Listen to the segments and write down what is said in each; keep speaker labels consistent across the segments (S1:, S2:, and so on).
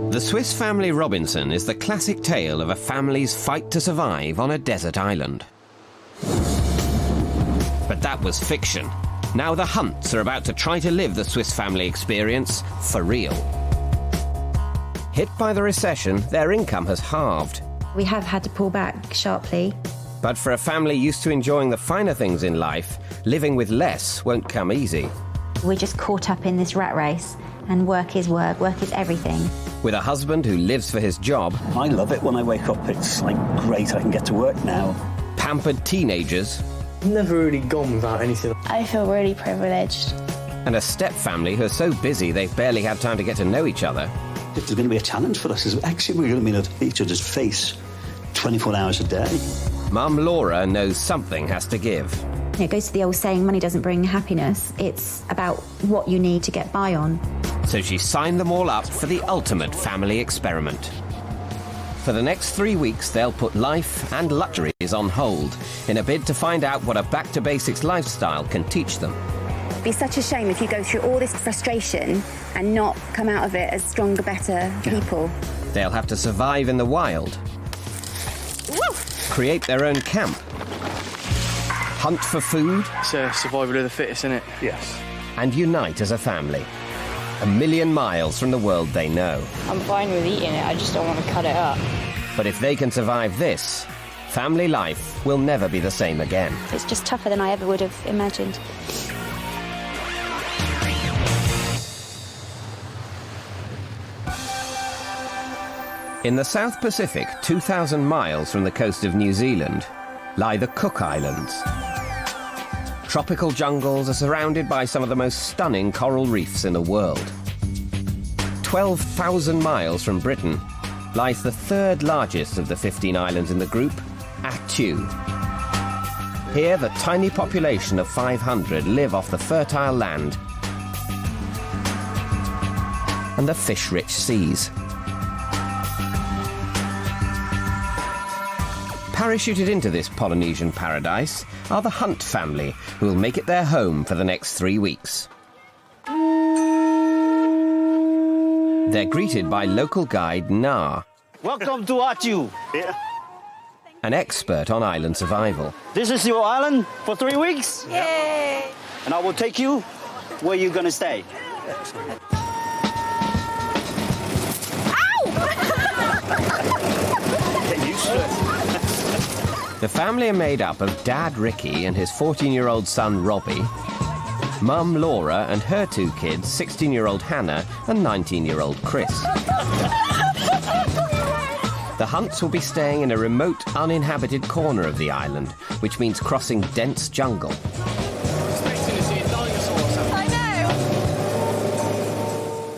S1: The Swiss Family Robinson is the classic tale of a family's fight to survive on a desert island. But that was fiction. Now the Hunts are about to try to live the Swiss family experience for real. Hit by the recession, their income has halved.
S2: We have had to pull back sharply.
S1: But for a family used to enjoying the finer things in life, living with less won't come easy.
S2: We're just caught up in this rat race, and work is everything.
S1: With a husband who lives for his job.
S3: I love it when I wake up. It's like, great, I can get to work now.
S1: Pampered teenagers.
S4: Never really gone without anything.
S5: I feel really privileged.
S1: And a step-family who are so busy they've barely had time to get to know each other.
S3: It's going to be a challenge for us. Actually, we're going to be at each other's face 24 hours a day.
S1: Mum Laura knows something has to give.
S2: It goes to the old saying, money doesn't bring happiness. It's about what you need to get by on.
S1: So she signed them all up for the ultimate family experiment. For the next 3 weeks, they'll put life and luxuries on hold in a bid to find out what a back-to-basics lifestyle can teach them.
S6: It'd be such a shame if you go through all this frustration and not come out of it as stronger, better people.
S1: They'll have to survive in the wild, create their own camp, hunt for food.
S4: It's survival of the fittest, isn't it?
S3: Yes.
S1: And unite as a family. 1,000,000 miles from the world they know.
S5: I'm fine with eating it, I just don't want to cut it up.
S1: But if they can survive this, family life will never be the same again.
S6: It's just tougher than I ever would have imagined.
S1: In the South Pacific, 2,000 miles from the coast of New Zealand, lie the Cook Islands. Tropical jungles are surrounded by some of the most stunning coral reefs in the world. 12,000 miles from Britain lies the third largest of the 15 islands in the group, Attu. Here, the tiny population of 500 live off the fertile land and the fish-rich seas. Parachuted into this Polynesian paradise are the Hunt family, who will make it their home for the next 3 weeks. They're greeted by local guide Na,
S7: Welcome to Attu.
S3: Yeah.
S1: an expert on island survival.
S7: This is your island for 3 weeks.
S6: Yay!
S7: And I will take you where you're going to stay.
S3: Get used to it.
S1: The family are made up of Dad Ricky and his 14-year-old son Robbie, Mum Laura and her 2 kids, 16-year-old Hannah and 19-year-old Chris. The Hunts will be staying in a remote, uninhabited corner of the island, which means crossing dense jungle.
S5: I know!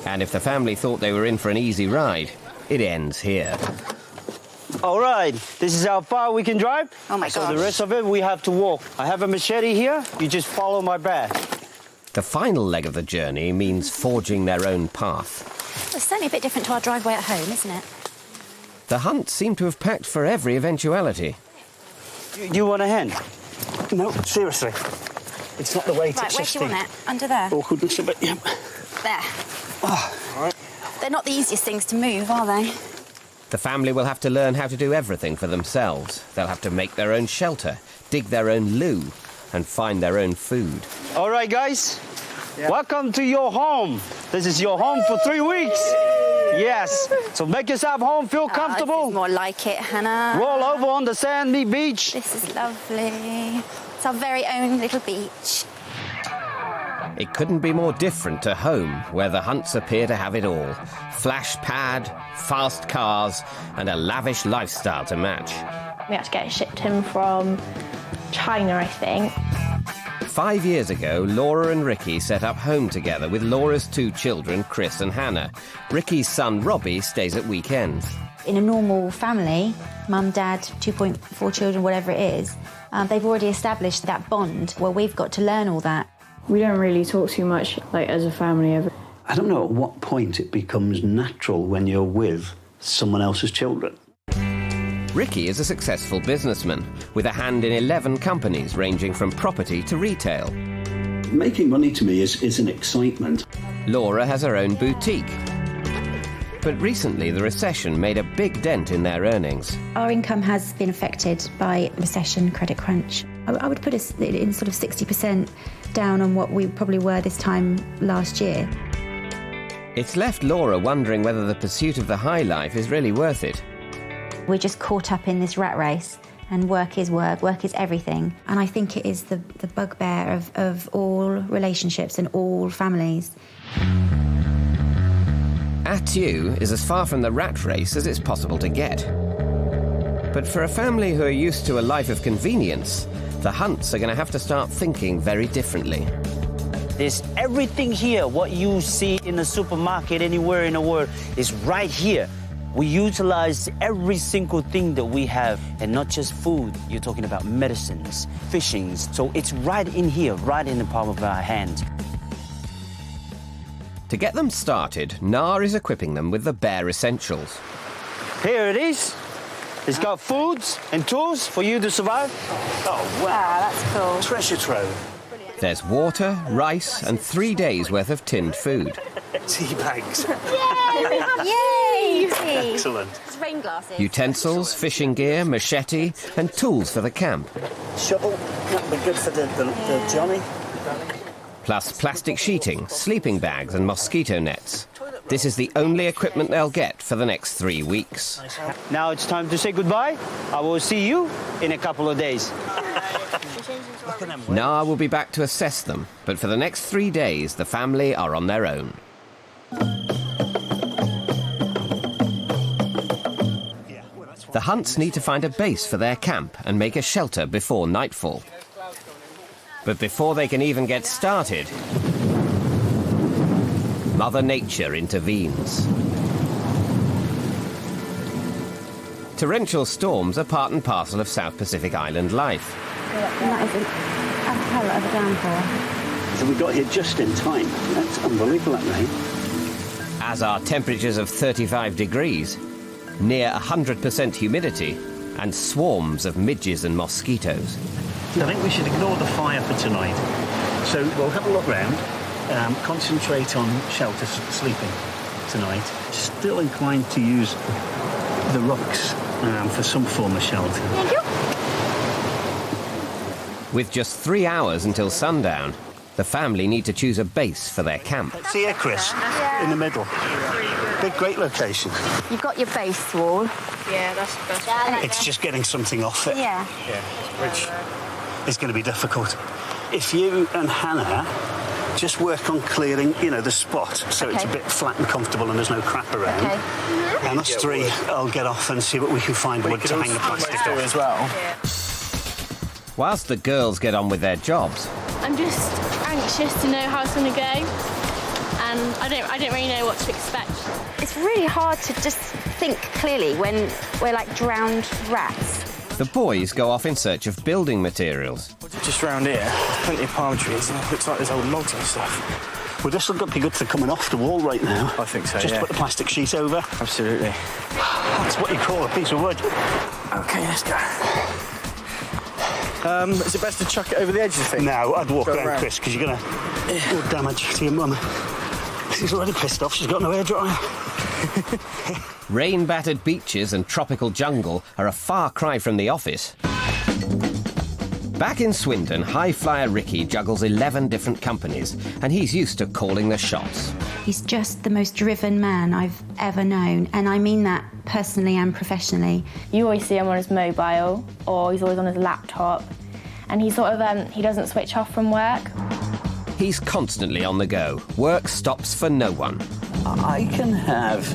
S1: And if the family thought they were in for an easy ride, it ends here.
S7: All right, this is how far we can drive.
S6: Oh, my
S7: So
S6: gosh.
S7: the rest of it, we have to walk. I have a machete here. You just follow my back.
S1: The final leg of the journey means forging their own path.
S6: It's certainly a bit different to our driveway at home, isn't it?
S1: The Hunts seem to have packed for every eventuality.
S7: You want a hand?
S3: No, seriously. It's not the weight,
S6: Right,
S3: it's
S6: where
S3: just
S6: do you want it? Under there?
S3: awkwardness of it. Yeah.
S6: There.
S3: All right.
S6: They're not the easiest things to move, are they?
S1: The family will have to learn how to do everything for themselves. They'll have to make their own shelter, dig their own loo, and find their own food.
S7: All right, guys. Welcome to your home. This is your home for 3 weeks. Yes. So make yourself home, feel comfortable.
S6: This is more like it, Hannah.
S7: Roll over on the sandy beach.
S6: This is lovely. It's our very own little beach.
S1: It couldn't be more different to home, where the Hunts appear to have it all. Flash pad, fast cars, and a lavish lifestyle to match.
S5: We had to get it shipped in from China, I think.
S1: 5 years ago, Laura and Ricky set up home together with Laura's 2 children, Chris and Hannah. Ricky's son, Robbie, stays at weekends.
S2: In a normal family, mum, dad, 2.4 children, whatever it is, they've already established that bond where we've got to learn all that.
S8: We don't really talk too much, as a family ever.
S3: I don't know at what point it becomes natural when you're with someone else's children.
S1: Ricky is a successful businessman with a hand in 11 companies ranging from property to retail.
S3: Making money to me is an excitement.
S1: Laura has her own boutique. But recently, the recession made a big dent in their earnings.
S2: Our income has been affected by recession, credit crunch. I would put us in sort of 60% down on what we probably were this time last year.
S1: It's left Laura wondering whether the pursuit of the high life is really worth it.
S2: We're just caught up in this rat race, and work is everything. And I think it is the bugbear of all relationships and all families.
S1: Attu is as far from the rat race as it's possible to get. But for a family who are used to a life of convenience, the Hunts are going to have to start thinking very differently.
S7: There's everything here. What you see in the supermarket anywhere in the world is right here. We utilize every single thing that we have, and not just food. You're talking about medicines, fishings. So it's right in here, right in the palm of our hand.
S1: To get them started, Na is equipping them with the bare essentials.
S7: Here it is. It's got foods and tools for you to survive.
S3: Oh, wow.
S6: That's cool.
S3: Treasure trove.
S1: There's water, rice, and 3 days' worth of tinned food.
S3: Tea bags.
S6: Yay!
S3: Excellent.
S6: It's rain glasses.
S1: Utensils, fishing gear, machete, and tools for the camp.
S3: Shovel. That'd be good for the Johnny.
S1: Plus plastic sheeting, sleeping bags, and mosquito nets. This is the only equipment they'll get for the next 3 weeks.
S7: Now it's time to say goodbye. I will see you in a couple of days.
S1: Na will be back to assess them, but for the next 3 days, the family are on their own. The Hunts need to find a base for their camp and make a shelter before nightfall. But before they can even get started, Mother Nature intervenes. Torrential storms are part and parcel of South Pacific Island life.
S2: That is a hell of a downpour.
S3: So we got here just in time. That's unbelievable, that rain.
S1: As are temperatures of 35 degrees, near 100% humidity, and swarms of midges and mosquitoes.
S3: I think we should ignore the fire for tonight. So we'll have a look round, concentrate on shelter sleeping tonight. Still inclined to use the rocks for some form of shelter.
S6: Thank you.
S1: With just 3 hours until sundown, the family need to choose a base for their camp.
S3: See here, Chris, in the middle. Big, great location.
S6: You've got your base wall.
S5: Yeah, that's
S3: It's just getting something off it.
S6: Yeah.
S3: Which is going to be difficult. If you and Hannah just work on clearing, the spot so it's a bit flat and comfortable and there's no crap around.
S6: Okay.
S3: And us three, I'll get off and see what we can find wood to hang the plastic off
S4: as well.
S1: Whilst the girls get on with their jobs,
S5: I'm just anxious to know how it's going to go, and I don't really know what to expect.
S6: It's really hard to just think clearly when we're like drowned rats.
S1: the boys go off in search of building materials.
S4: Just round here, there's plenty of palm trees, and it looks like there's old logs and stuff.
S3: Well, this will be good for coming off the wall right now.
S4: I think so,
S3: Just
S4: yeah.
S3: put the plastic sheet over.
S4: Absolutely.
S3: That's what you call a piece of wood.
S4: OK, let's go. Is it best to chuck it over the edge, you think?
S3: No, I'd walk
S4: Go
S3: around,
S4: round.
S3: Chris, because you're going to do damage to your mum. She's already pissed off. She's got no hairdryer.
S1: Rain-battered beaches and tropical jungle are a far cry from the office. Back in Swindon, high flyer Ricky juggles 11 different companies, and he's used to calling the shots.
S2: He's just the most driven man I've ever known, and I mean that personally and professionally.
S8: You always see him on his mobile, or he's always on his laptop, and he he doesn't switch off from work.
S1: He's constantly on the go. Work stops for no one.
S3: I can have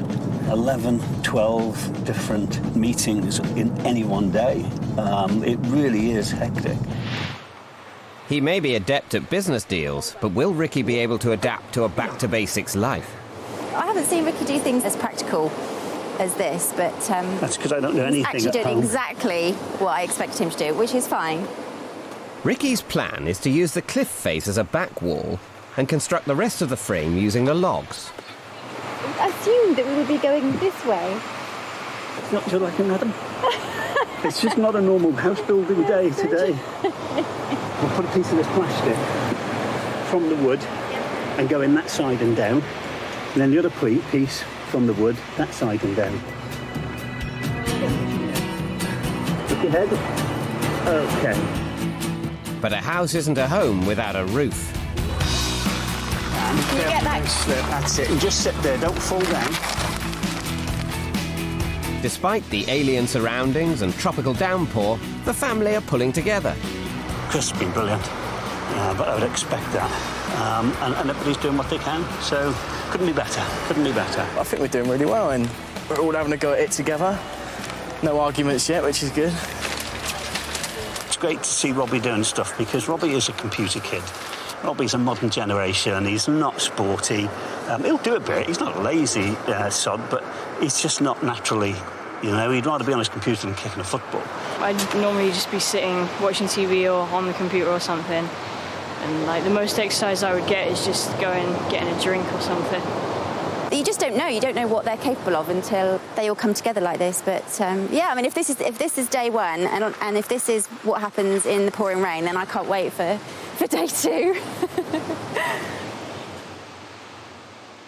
S3: 11, 12 different meetings in any one day. It really is hectic.
S1: He may be adept at business deals, but will Ricky be able to adapt to a back-to-basics life?
S6: I haven't seen Ricky do things as practical as this, but
S3: That's because I don't do
S6: he's
S3: anything
S6: actually
S3: at
S6: doing
S3: home.
S6: exactly what I expected him to do, which is fine.
S1: Ricky's plan is to use the cliff face as a back wall and construct the rest of the frame using the logs.
S6: I assumed that we would be going this way.
S3: It's not till like another. It's just not a normal house building day today. We'll put a piece of this plastic from the wood and go in that side and down. And then the other piece from the wood, that side and down. Look ahead. Okay.
S1: But a house isn't a home without a roof.
S3: And
S6: Can you get that?
S3: slip, that's it. And just sit there, don't fall down.
S1: Despite the alien surroundings and tropical downpour, the family are pulling together.
S3: Chris has been brilliant, but I would expect that. And everybody's doing what they can, so couldn't be better, couldn't be better.
S4: I think we're doing really well, and we're all having a go at it together. No arguments yet, which is good.
S3: It's great to see Robbie doing stuff, because Robbie is a computer kid. Robbie's a modern generation, he's not sporty. He'll do a bit, he's not a lazy sod, but he's just not naturally, you know, he'd rather be on his computer than kicking a football.
S9: I'd normally just be sitting, watching TV or on the computer or something. And, like, the most exercise I would get is just going, getting a drink or something.
S6: You just don't know. You don't know what they're capable of until they all come together like this. But yeah, I mean, if this is day one, and if this is what happens in the pouring rain, then I can't wait for day two.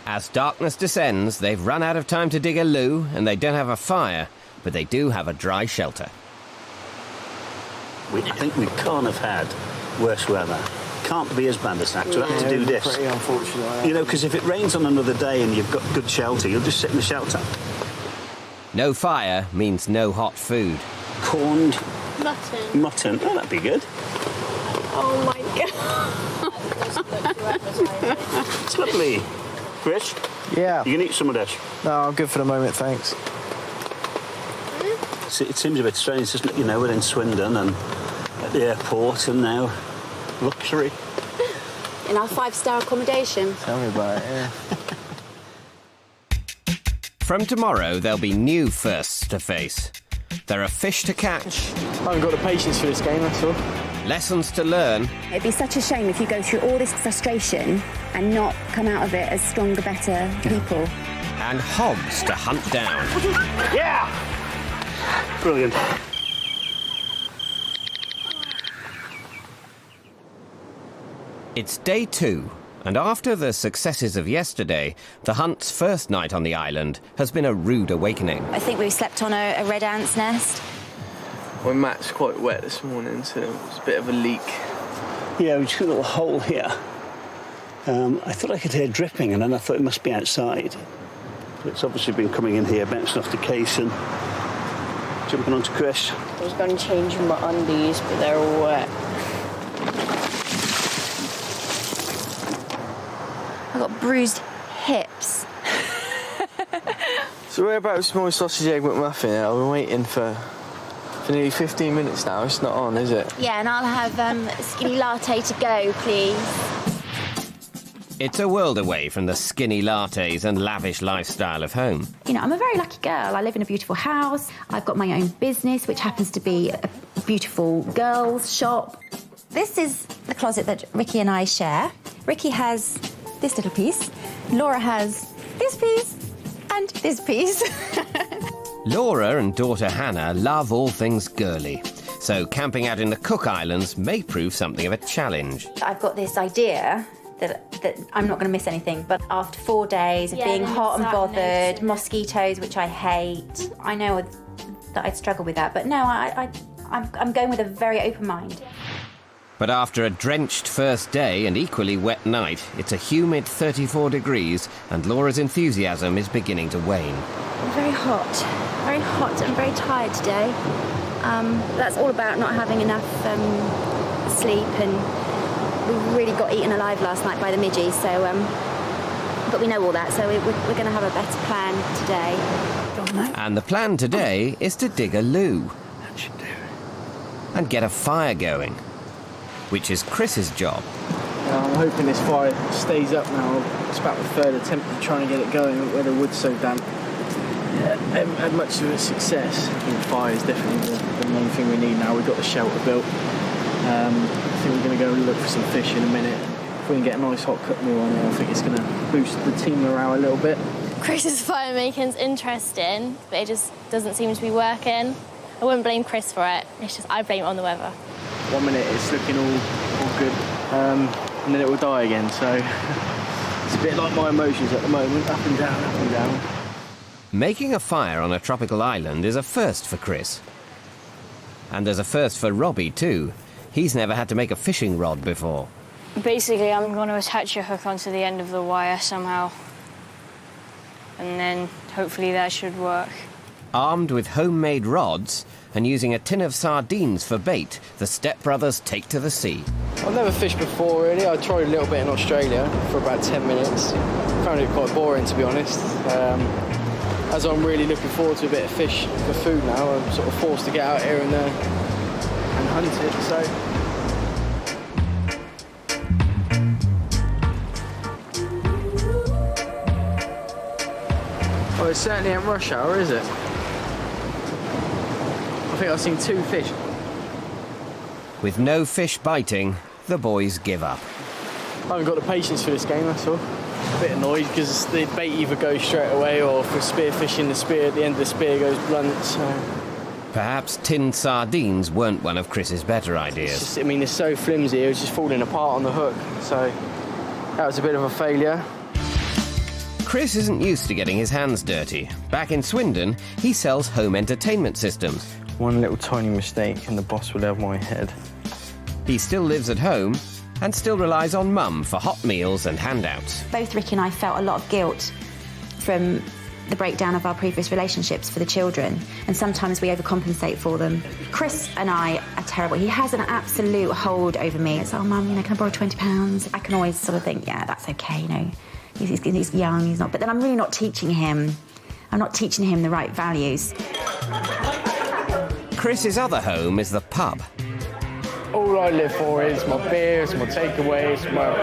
S1: As darkness descends, they've run out of time to dig a loo, and they don't have a fire, but they do have a dry shelter.
S3: I think we can't have had worse weather. Can't be as bad as that to have to do this.
S4: Pretty unfortunate.
S3: You know, because if it rains on another day and you've got good shelter, you'll just sit in the shelter.
S1: No fire means no hot food.
S3: Corned
S5: Mutton.
S3: mutton. Oh, that'd be good.
S5: Oh my god.
S3: It's lovely. Chris,
S4: Yeah.
S3: you can eat some of this.
S4: No, I'm good for the moment, thanks.
S3: It seems a bit strange, doesn't it? You know, we're in Swindon and at the airport, and now luxury.
S6: In our 5-star accommodation.
S4: Tell me about it, yeah.
S1: From tomorrow, there'll be new firsts to face. There are fish to catch,
S4: I haven't got the patience for this game, that's all.
S1: lessons to learn,
S6: It'd be such a shame if you go through all this frustration and not come out of it as stronger, better people.
S1: and hogs to hunt down.
S3: Yeah! Brilliant.
S1: It's day 2, and after the successes of yesterday, the hunt's first night on the island has been a rude awakening.
S6: I think we slept on a red ant's nest.
S4: My mat's quite wet this morning, so it's a bit of a leak.
S3: Yeah, we just got a little hole here. I thought I could hear dripping, and then I thought it must be outside. But it's obviously been coming in here, bouncing off the case and jumping onto Chris.
S9: I was going to change my undies, but they're all wet.
S6: I've got bruised hips.
S4: So whereabouts my sausage egg McMuffin? I've been waiting for nearly 15 minutes now. It's not on, is it?
S6: Yeah, and I'll have a skinny latte to go, please.
S1: It's a world away from the skinny lattes and lavish lifestyle of home.
S2: You know, I'm a very lucky girl. I live in a beautiful house. I've got my own business, which happens to be a beautiful girls' shop. This is the closet that Ricky and I share. Ricky has this little piece. Laura has this piece and this piece.
S1: Laura and daughter Hannah love all things girly, so camping out in the Cook Islands may prove something of a challenge.
S2: I've got this idea that I'm not going to miss anything, but after 4 days of being
S5: then
S2: hot and
S5: start
S2: bothered,
S5: noticing it.
S2: mosquitoes, which I hate, I know that I'd struggle with that. But no, I'm going with a very open mind.
S1: But after a drenched first day and equally wet night, it's a humid 34 degrees and Laura's enthusiasm is beginning to wane.
S2: I'm very hot and very tired today. That's all about not having enough sleep, and we really got eaten alive last night by the midges, so but we know all that, so we're going to have a better plan today.
S1: And the plan today is to dig a loo
S3: That should do.
S1: and get a fire going, which is Chris's job.
S4: I'm hoping this fire stays up now. It's about the third attempt to try and get it going where the wood's so damp. Yeah, haven't had much of a success. I think fire is definitely the main thing we need now. We've got the shelter built. I think we're going to go look for some fish in a minute. If we can get a nice hot cook meal on there, I think it's going to boost the team morale a little bit.
S5: Chris's fire making's interesting, but it just doesn't seem to be working. I wouldn't blame Chris for it. It's just I blame it on the weather.
S4: 1 minute it's looking all good, and then it will die again. So it's a bit like my emotions at the moment, up and down, up and down.
S1: Making a fire on a tropical island is a first for Chris. And there's a first for Robbie too. He's never had to make a fishing rod before.
S9: Basically, I'm going to attach a hook onto the end of the wire somehow. And then hopefully that should work.
S1: Armed with homemade rods and using a tin of sardines for bait, the stepbrothers take to the sea.
S4: I've never fished before, really. I tried a little bit in Australia for about 10 minutes. Found it quite boring, to be honest. As I'm really looking forward to a bit of fish for food now, I'm sort of forced to get out here and hunt it, so... Well, it certainly ain't rush hour, is it? I think I've seen 2 fish.
S1: With no fish biting, the boys give up.
S4: I haven't got the patience for this game, that's all. A bit annoyed because the bait either goes straight away or for spear fishing, the spear at the end of the spear goes blunt, so...
S1: Perhaps tinned sardines weren't one of Chris's better ideas.
S4: Just, I mean, it's so flimsy, it was just falling apart on the hook, so that was a bit of a failure.
S1: Chris isn't used to getting his hands dirty. Back in Swindon, he sells home entertainment systems.
S4: One little tiny mistake and the boss would have my head.
S1: He still lives at home and still relies on Mum for hot meals and handouts.
S6: Both Ricky and I felt a lot of guilt from the breakdown of our previous relationships for the children, and sometimes we overcompensate for them. Chris and I are terrible. He has an absolute hold over me. It's, oh, Mum, can I borrow £20? I can always sort of think, yeah, that's okay, He's young, he's not... But then I'm really not teaching him. I'm not teaching him the right values.
S1: Chris's other home is the pub.
S4: All I live for is my beers, my takeaways, my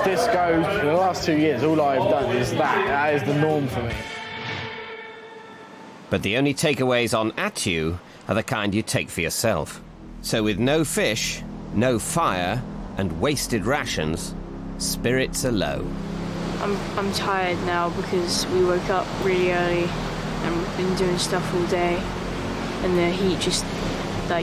S4: discos. For the last 2 years, all I've done is that. That is the norm for me.
S1: But the only takeaways on Attu are the kind you take for yourself. So with no fish, no fire, and wasted rations, spirits are low.
S9: I'm tired now because we woke up really early and we've been doing stuff all day, and the heat just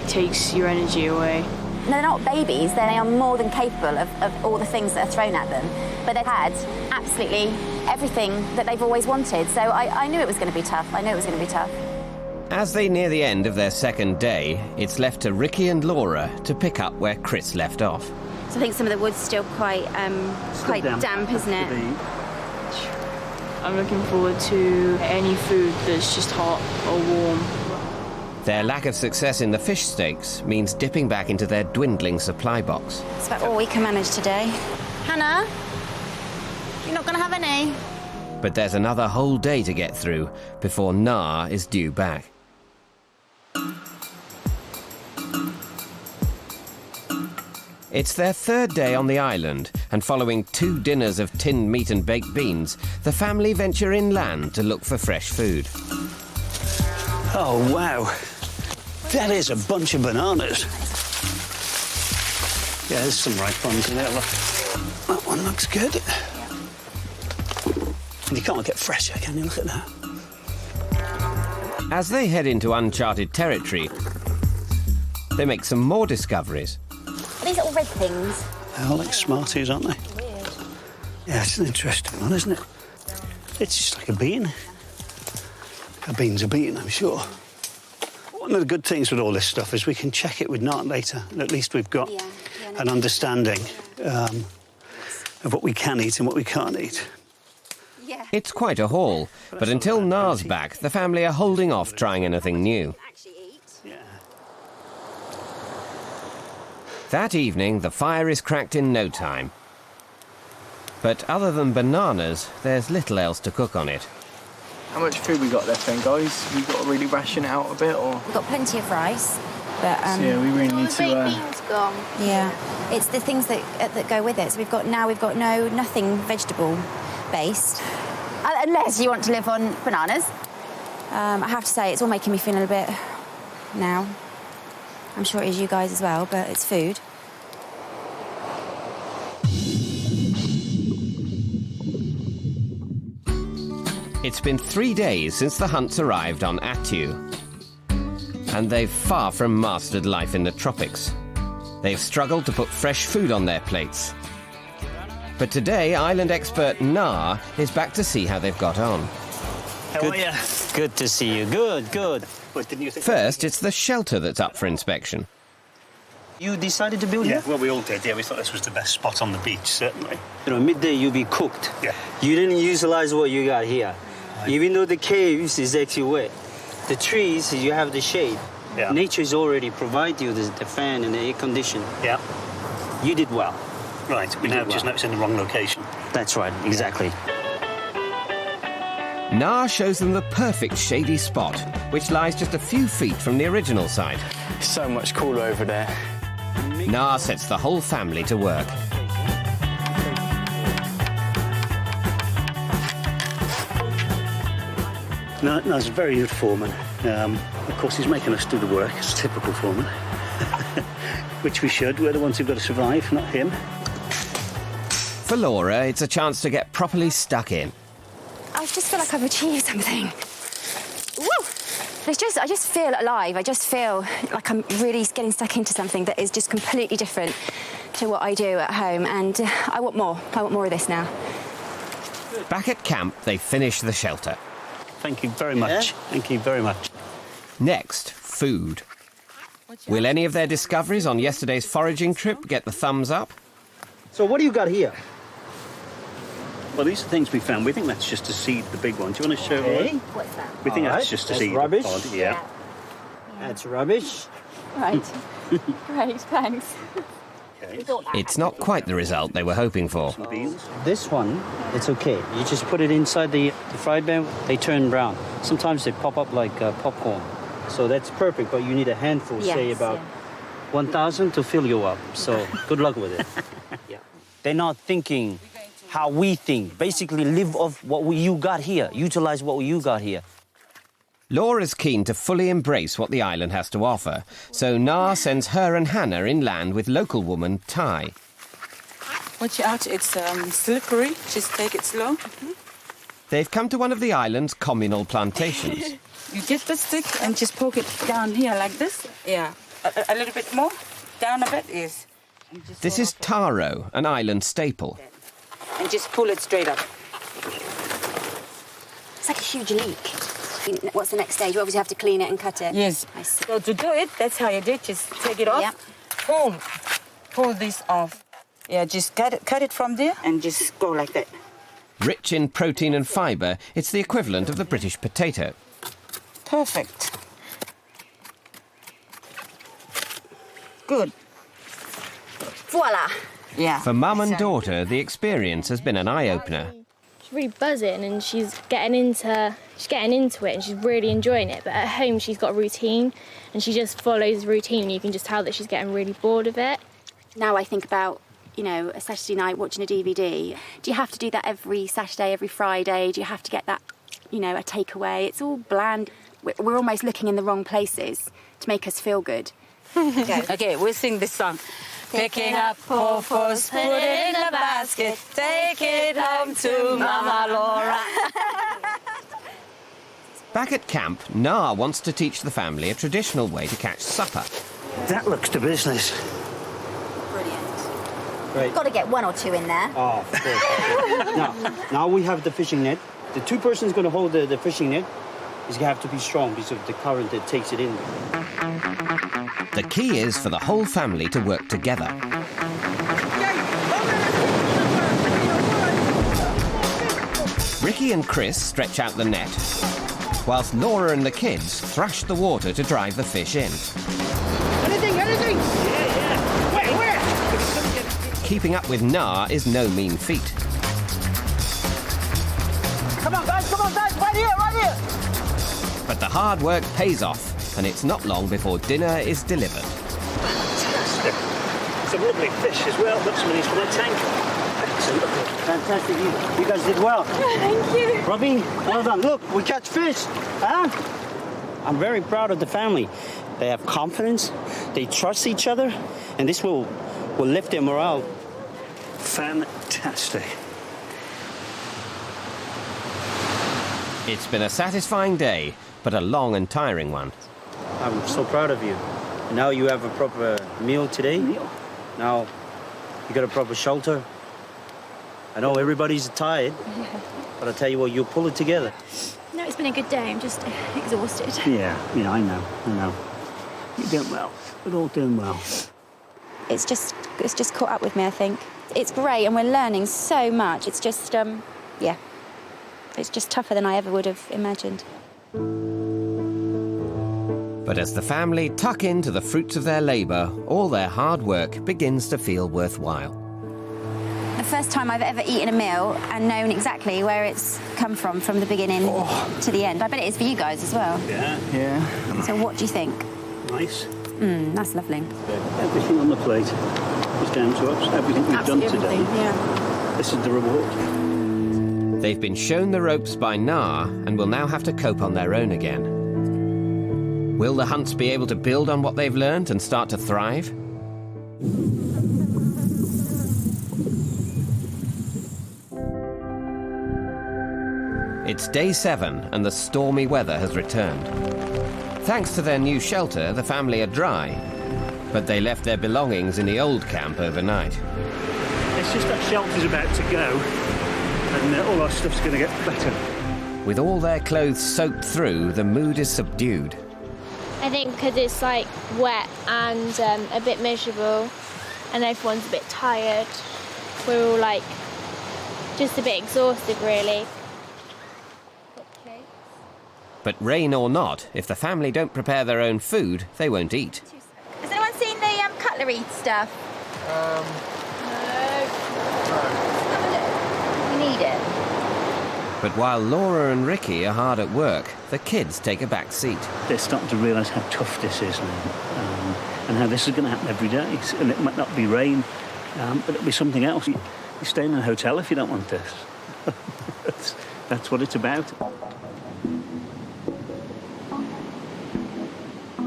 S9: takes your energy away.
S6: They're not babies, they are more than capable of all the things that are thrown at them, but they've had absolutely everything that they've always wanted, so I knew it was going to be tough.
S1: As they near the end of their second day, it's left to Ricky and Laura to pick up where Chris left off.
S2: So I think some of the wood's still quite damp, isn't it?
S9: I'm looking forward to any food that's just hot or warm.
S1: Their lack of success in the fish stakes means dipping back into their dwindling supply box.
S6: It's about all we can manage today. Hannah, you're not going to have any?
S1: But there's another whole day to get through before Na is due back. It's their third day on the island, and following 2 dinners of tinned meat and baked beans, the family venture inland to look for fresh food.
S3: Oh, wow. That is a bunch of bananas. Yeah, there's some ripe ones in there. Look. That one looks good. And you can't get fresher, can you? Look at that.
S1: As they head into uncharted territory, they make some more discoveries.
S6: Are these little red things?
S3: They all like Smarties, aren't they?
S6: Weird.
S3: Yeah, it's an interesting one, isn't it? It's just like a bean. A bean's a bean, I'm sure. One of the good things with all this stuff is we can check it with Nat later, and at least we've got an understanding of what we can eat and what we can't eat.
S6: Yeah.
S1: It's quite a haul, but until Na's back, the family are holding off trying anything new.
S3: Yeah.
S1: That evening, the fire is cracked in no time. But other than bananas, there's little else to cook on it.
S4: How much food we got left then, guys? We've got to really ration it out a bit, or...?
S6: We've got plenty of rice, but...
S4: So yeah, we really need to...
S5: beans gone.
S6: Yeah, it's the things that go with it. So we've got nothing vegetable based, unless you want to live on bananas. I have to say, it's all making me feel a little bit now. I'm sure it is you guys as well, but it's food.
S1: It's been 3 days since the hunts arrived on Attu, and they've far from mastered life in the tropics. They've struggled to put fresh food on their plates. But today, island expert Na is back to see how they've got on.
S3: How are you?
S7: Good to see you. Good, good.
S3: What, didn't you think?
S1: First, it's the shelter that's up for inspection.
S7: You decided to build
S3: Yeah,
S7: here?
S3: well, we all did. Yeah, we thought this was the best spot on the beach, certainly.
S7: You know, midday you'll be cooked.
S3: Yeah.
S7: You didn't utilize what you got here. Even though the caves is actually wet, the trees, you have the shade.
S3: Yeah.
S7: Nature's already provide you the fan and the air condition.
S3: Yeah.
S7: You did well.
S3: Right, we now just know it's in the wrong location.
S7: That's right, exactly.
S1: Na shows them the perfect shady spot, which lies just a few feet from the original site.
S4: So much cooler over there.
S1: Na sets the whole family to work.
S3: Na's a very good foreman. Of course, he's making us do the work. It's a typical foreman. Which we should. We're the ones who've got to survive, not him.
S1: For Laura, it's a chance to get properly stuck in.
S6: I just feel like I've achieved something. Woo! I just feel alive. I just feel like I'm really getting stuck into something that is just completely different to what I do at home. And I want more. I want more of this now.
S1: Back at camp, they finish the shelter.
S3: Thank you very much.
S7: Yeah?
S3: Thank you very much.
S1: Next, food. Will any of their discoveries on yesterday's foraging trip get the thumbs up?
S7: So what do you got here?
S3: Well, these are things we found. We think that's just a seed, the big one. Do you want to show?
S7: Okay.
S6: What's that?
S3: We think
S7: All
S3: that's
S7: right.
S3: just a
S7: That's
S3: seed.
S7: rubbish.
S3: Pod, yeah.
S7: That's rubbish.
S6: Right. Great, thanks.
S3: Okay.
S1: It's not quite the result they were hoping for.
S3: Some beans.
S7: This one, it's okay. You just put it inside the fried pan, they turn brown. Sometimes they pop up like popcorn. So that's perfect, but you need a handful, say
S6: Yes,
S7: about
S6: yeah.
S7: 1,000 to fill you up. So good luck with it. Yeah. They're not thinking how we think. Basically live off what you got here. Utilize what you got here.
S1: Laura's keen to fully embrace what the island has to offer, so Na sends her and Hannah inland with local woman Tai.
S10: Watch out, it's slippery. Just take it slow.
S1: They've come to one of the island's communal plantations.
S10: You get the stick and just poke it down here like this. Yeah, a little bit more. Down a bit, yes. And just
S1: This is taro, an island staple.
S10: and just pull it straight up.
S6: It's like a huge leak. What's the next stage? You obviously have to clean it and cut it.
S10: Yes.
S6: I see.
S10: So to do it, that's how you do it. Just take it off.
S6: Yep.
S10: Pull this off. Yeah, just cut it from there and just go like that.
S1: Rich in protein and fibre, it's the equivalent of the British potato.
S10: Perfect. Good.
S6: Voila.
S10: Yeah.
S1: For mum and daughter, the experience has been an eye-opener.
S5: She's really buzzing and she's getting into it and she's really enjoying it. But at home she's got a routine and she just follows the routine and you can just tell that she's getting really bored of it.
S6: Now I think about, a Saturday night watching a DVD. Do you have to do that every Saturday, every Friday? Do you have to get that, a takeaway? It's all bland. We're almost looking in the wrong places to make us feel good.
S10: Okay, we'll sing this song. Picking up pawpaws, put it in a basket, take it home to Mama Laura.
S1: Back at camp, Na wants to teach the family a traditional way to catch supper.
S3: That looks to business.
S6: Brilliant.
S7: Right.
S6: Got to get one or two in there.
S7: Oh, of course. Now we have the fishing net. The two persons going to hold the fishing net is going to have to be strong because of the current that takes it in.
S1: The key is for the whole family to work together. Ricky and Chris stretch out the net, whilst Laura and the kids thrash the water to drive the fish in.
S3: Anything? Yeah. Where?
S1: Keeping up with Na is no mean feat.
S7: Come on, guys, right here.
S1: But the hard work pays off, and it's not long before dinner is delivered.
S3: Fantastic. Some lovely fish as well. Look, some of these from the tank. Excellent.
S7: Fantastic. You guys did well.
S6: Thank you.
S7: Robbie, well done. Look, we catch fish. Huh? I'm very proud of the family. They have confidence, they trust each other, and this will lift their morale.
S3: Fantastic.
S1: It's been a satisfying day, but a long and tiring one.
S7: I'm so proud of you. Now you have a proper meal today. Now you got a proper shelter. I know everybody's tired, but I tell you what, you'll pull it together.
S2: No, it's been a good day. I'm just exhausted.
S3: Yeah, I know. You're doing well. We're all doing well.
S6: It's just caught up with me, I think. It's great and we're learning so much. It's just, it's just tougher than I ever would have imagined.
S1: But as the family tuck into the fruits of their labour, all their hard work begins to feel worthwhile.
S6: The first time I've ever eaten a meal and known exactly where it's come from the beginning to the end. I bet it is for you guys as well.
S3: Yeah.
S6: So what do you think?
S3: Nice.
S6: That's lovely.
S3: Everything on the plate is down to us. Everything we've done today.
S6: Yeah.
S3: This is the reward.
S1: They've been shown the ropes by Na and will now have to cope on their own again. Will the Hunts be able to build on what they've learned and start to thrive? It's day 7 and the stormy weather has returned. Thanks to their new shelter, the family are dry, but they left their belongings in the old camp overnight.
S3: It's just that shelter's about to go, and all our stuff's going to get better.
S1: With all their clothes soaked through, the mood is subdued.
S5: I think because it's like wet and a bit miserable and everyone's a bit tired. We're all like just a bit exhausted really.
S1: But rain or not, if the family don't prepare their own food, they won't eat.
S6: Has anyone seen the cutlery stuff?
S4: No.
S6: We need it.
S1: But while Laura and Ricky are hard at work, the kids take a back seat.
S3: They're starting to realise how tough this is now, and how this is going to happen every day. And it might not be rain, but it'll be something else. You stay in a hotel if you don't want this. That's what it's about.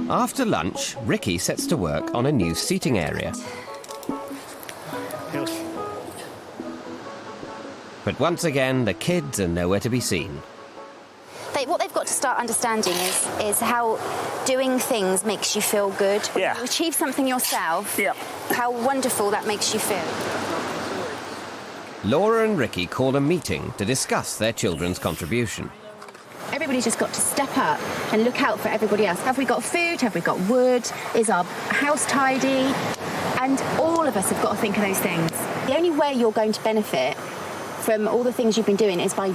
S1: After lunch, Ricky sets to work on a new seating area. But once again, the kids are nowhere to be seen.
S6: What they've got to start understanding is how doing things makes you feel good.
S3: Yeah.
S6: When you achieve something yourself,
S3: Yeah.
S6: how wonderful that makes you feel.
S1: Laura and Ricky call a meeting to discuss their children's contribution.
S6: Everybody's just got to step up and look out for everybody else. Have we got food? Have we got wood? Is our house tidy? And all of us have got to think of those things. The only way you're going to benefit from all the things you've been doing is by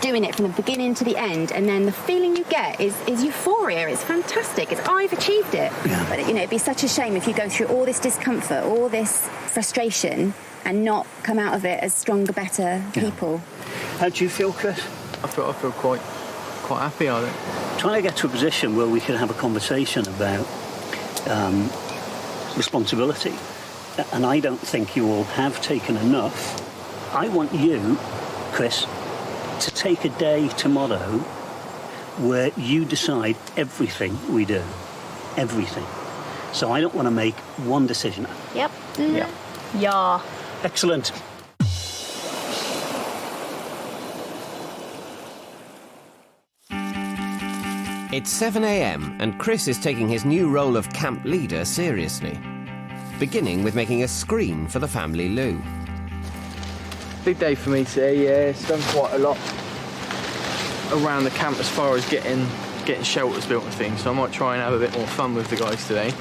S6: doing it from the beginning to the end, and then the feeling you get is euphoria. It's fantastic. I've achieved it.
S3: Yeah.
S6: But it'd be such a shame if you go through all this discomfort, all this frustration, and not come out of it as stronger, better people.
S3: How do you feel, Chris?
S4: I feel quite happy, I think.
S3: Trying to get to a position where we can have a conversation about responsibility, and I don't think you all have taken enough. I want you, Chris, to take a day tomorrow where you decide everything we do. Everything. So I don't want to make one decision.
S5: Yep.
S4: Yeah.
S5: Yeah.
S3: Excellent.
S1: It's 7 a.m. and Chris is taking his new role of camp leader seriously, beginning with making a screen for the family loo.
S4: Big day for me today, yeah. It's done quite a lot around the camp as far as getting shelters built and things, so I might try and have a bit more fun with the guys today.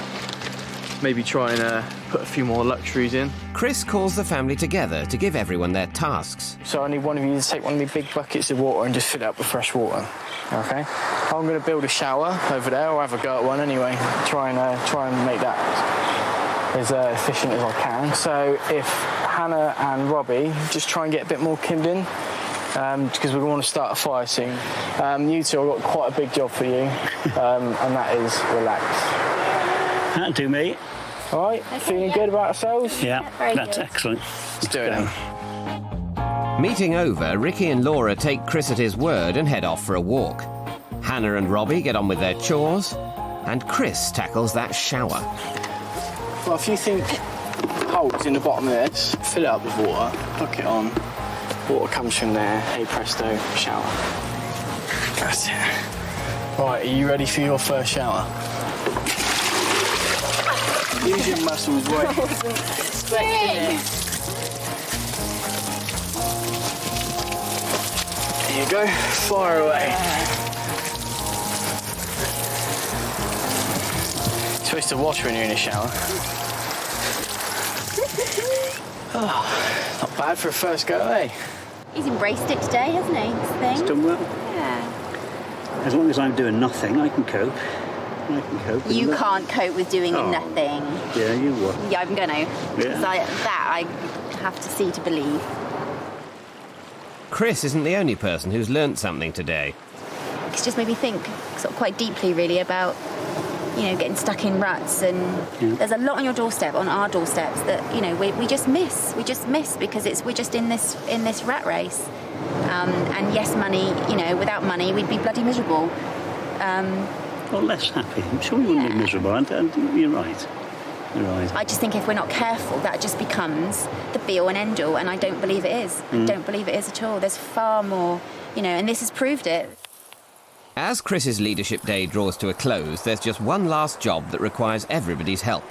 S4: Maybe try and put a few more luxuries in.
S1: Chris calls the family together to give everyone their tasks.
S4: So I need one of you to take one of the big buckets of water and just fill it up with fresh water. Okay? I'm going to build a shower over there, or have a go at one anyway. Try and make that as efficient as I can. So if Hannah and Robbie just try and get a bit more kindling, because we want to start a fire soon. You two, I've got quite a big job for you, and that is relax.
S3: That'll do, mate.
S4: All right, feeling good about ourselves?
S3: Yeah, that's excellent.
S4: Let's do it then.
S1: Meeting over, Ricky and Laura take Chris at his word and head off for a walk. Hannah and Robbie get on with their chores, and Chris tackles that shower.
S4: Well, if you think holes in the bottom of this, fill it up with water, hook it on, water comes from there, hey presto, shower. That's it. Right, are you ready for your first shower? Use your muscles, right? There you go, fire away. supposed to wash when you're in a shower. Oh, not bad for a first go, eh?
S6: He's embraced it today, hasn't he? This thing.
S3: It's done well.
S6: Yeah.
S3: As long as I'm doing nothing, I can cope. I can cope. with
S6: You
S3: that.
S6: can't cope with doing nothing.
S3: Yeah, you will.
S6: Yeah, I'm gonna.
S3: Yeah.
S6: Because I have to see to believe.
S1: Chris isn't the only person who's learnt something today.
S6: It's just made me think sort of quite deeply, really, about getting stuck in ruts, and there's a lot on your doorstep, on our doorsteps, that we just miss. We just miss because we're just in this rat race. And yes, money. Without money, we'd be bloody miserable.
S3: Or less happy. I'm sure you wouldn't be miserable. And you're right. You're right.
S6: I just think if we're not careful, that just becomes the be-all and end-all, and I don't believe it is. I don't believe it is at all. There's far more, and this has proved it.
S1: As Chris's leadership day draws to a close, there's just one last job that requires everybody's help: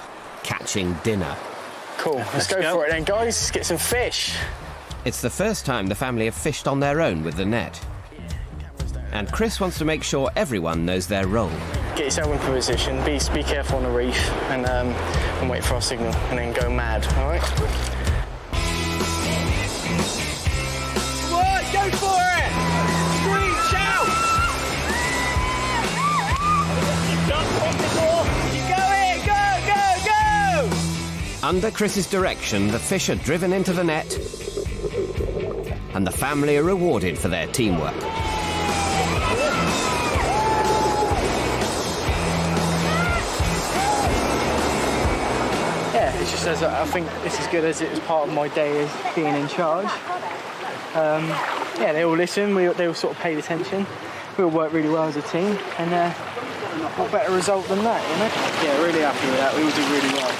S1: catching dinner.
S4: Cool, let's go for it then, guys. Let's get some fish.
S1: It's the first time the family have fished on their own with the net. And Chris wants to make sure everyone knows their role.
S4: Get yourself into position, be careful on the reef, and wait for our signal, and then go mad, all right? Come on, go for it! Scream, shout! You go in, go!
S1: Under Chris's direction, the fish are driven into the net, and the family are rewarded for their teamwork.
S4: Yeah, it's just as I think it's as good as it was part of my day as being in charge. They all listen, they all sort of paid attention. We all worked really well as a team, and what better result than that, Yeah, really happy with that. We all did really well.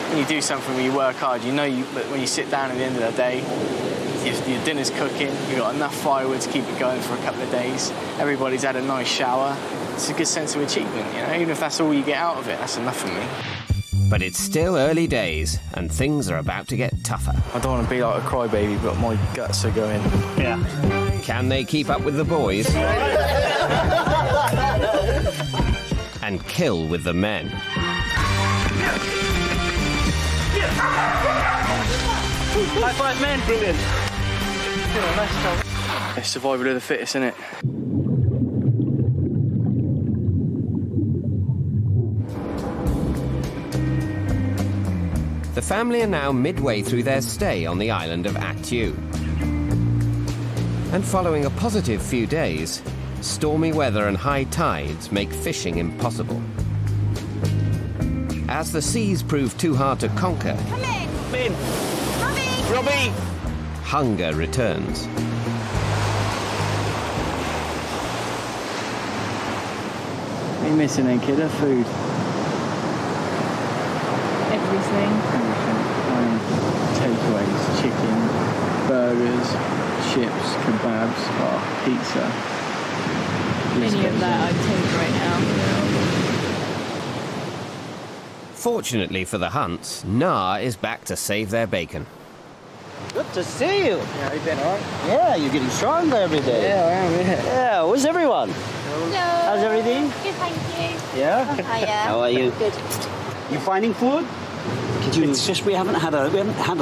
S4: When you do something where you work hard, when you sit down at the end of the day, your dinner's cooking, you've got enough firewood to keep it going for a couple of days, everybody's had a nice shower. It's a good sense of achievement, even if that's all you get out of it, that's enough for me.
S1: But it's still early days, and things are about to get tougher.
S4: I don't want to be like a crybaby, but my guts are going.
S3: Yeah.
S1: Can they keep up with the boys? And kill with the men?
S4: High five, men! Brilliant. Nice job. It's survival of the fittest, isn't it?
S1: The family are now midway through their stay on the island of Attu. And following a positive few days, stormy weather and high tides make fishing impossible. As the seas prove too hard to conquer,
S6: Come in!
S4: Robbie!
S1: hunger returns.
S4: What are you missing then, kid? Food?
S5: Everything.
S4: Takeaways, chicken, burgers, chips, kebabs, pizza.
S5: Any of that I'd take right now.
S1: Fortunately for the Hunts, Na is back to save their bacon.
S7: Good to see you.
S4: Yeah, you been alright?
S7: Yeah, you're getting stronger every day.
S4: Yeah, I am, yeah.
S7: Yeah, where's everyone?
S6: Hello.
S7: How's everything?
S6: Good, thank you.
S7: Yeah?
S6: Hiya.
S7: How are you?
S6: Good.
S7: You finding food?
S3: It's just we haven't had a